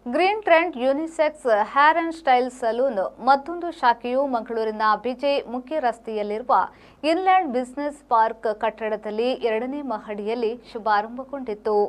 Green trend unisex hair and style salon ಮತ್ತೊಂದು ಶಾಖೆಯು ಮಂಗಳೂರಿನ ಬಿಜೆ ಮುಖ್ಯ ರಸ್ತೆಯಲ್ಲಿರುವ ಇನ್ಲ್ಯಾಂಡ್ ಬಿಸಿನೆಸ್ ಪಾರ್ಕ್ ಕಟ್ಟಡದಲ್ಲಿ 2ನೇ ಮಹಡಿಯಲ್ಲಿ ಶುಭಾರಂಭಗೊಂಡಿತು.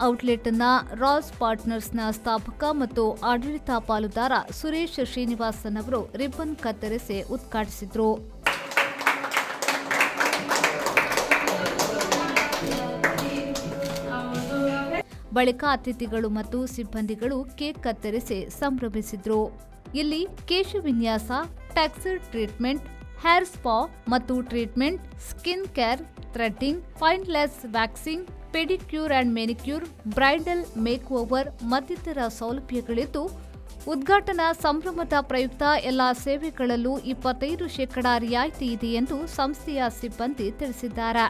ಔಟ್ಲೆಟ್ನ ರಾಸ್ ಪಾರ್ಟ್ನರ್ಸ್ನ ಸ್ಥಾಪಕ ಮತ್ತು ಆಡಳಿತ ಪಾಲುದಾರ ಸುರೇಶ್ ಶ್ರೀನಿವಾಸನ್ ಅವರು ರಿಬ್ಬನ್ ಕತ್ತರಿಸಿ ಉದ್ಘಾಟಿಸಿದರು. ಬಳಿಕ ಅತಿಥಿಗಳು ಮತ್ತು ಸಿಬ್ಬಂದಿಗಳು ಕೇಕ್ ಕತ್ತರಿಸಿ ಸಂಭ್ರಮಿಸಿದರು. ಇಲ್ಲಿ ಕೇಶ ವಿನ್ಯಾಸ, ಟೆಕ್ಸ್ಚರ್ ಟ್ರೀಟ್ಮೆಂಟ್, ಹೇರ್ ಸ್ಪಾ ಮತ್ತು treatment, skin care, threading, pointless waxing, pedicure and manicure, bridal make over ಮತ್ತಿತರ ಸೌಲಭ್ಯಗಳಿದ್ದು, ಉದ್ಘಾಟನಾ ಸಂಭ್ರಮದ ಪ್ರಯುಕ್ತ ಎಲ್ಲಾ ಸೇವೆಗಳಲ್ಲೂ 25% ರಿಯಾಯಿತಿ ಇದೆ ಎಂದು ಸಂಸ್ಥೆಯ ಸಿಬ್ಬಂದಿ ತಿಳಿಸಿದ್ದಾರೆ.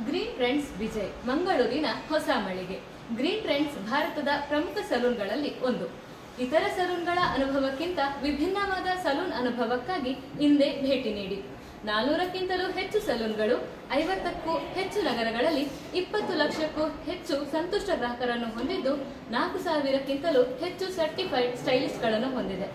ಗ್ರೀನ್ ಟ್ರೆಂಡ್ಸ್ ವಿಜಯ್ ಮಂಗಳೂರಿನ ಹೊಸ ಮಳಿಗೆ. ಗ್ರೀನ್ ಟ್ರೆಂಡ್ಸ್ ಭಾರತದ ಪ್ರಮುಖ ಸಲೂನ್ಗಳಲ್ಲಿ ಒಂದು. ಇತರ ಸಲೂನ್ಗಳ ಅನುಭವಕ್ಕಿಂತ ವಿಭಿನ್ನವಾದ ಸಲೂನ್ ಅನುಭವಕ್ಕಾಗಿ ಹಿಂದೆ ಭೇಟಿ ನೀಡಿ. 400ಕ್ಕಿಂತಲೂ ಹೆಚ್ಚು ಸಲೂನ್ಗಳು, 50ಕ್ಕೂ ಹೆಚ್ಚು ನಗರಗಳಲ್ಲಿ 20 ಲಕ್ಷಕ್ಕೂ ಹೆಚ್ಚು ಸಂತುಷ್ಟ ಗ್ರಾಹಕರನ್ನು ಹೊಂದಿದ್ದು, 4000ಕ್ಕಿಂತಲೂ ಹೆಚ್ಚು ಸರ್ಟಿಫೈಡ್ ಸ್ಟೈಲಿಸ್ಟ್ಗಳನ್ನು ಹೊಂದಿದೆ.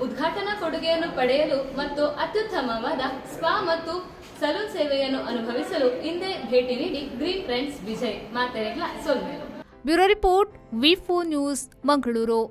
ಉದ್ಘಾಟನಾ ಕೊಡುಗೆಯನ್ನು ಪಡೆಯಲು ಮತ್ತು ಅತ್ಯುತ್ತಮವಾದ ಸ್ಪಾ ಮತ್ತು ಸಲೂನ್ ಸೇವೆಯನ್ನು ಅನುಭವಿಸಲು ಹಿಂದೆ ಭೇಟಿ ನೀಡಿ. ಗ್ರೀನ್ ಟ್ರೆಂಡ್ಸ್ ವಿಜಯ್ ಮಾತೆರೆಗ್ಲ ಸೊಲ್ಮೇಲು. ಬ್ಯೂರೋ ರಿಪೋರ್ಟ್, ವಿ4 ನ್ಯೂಸ್, ಮಂಗಳೂರು.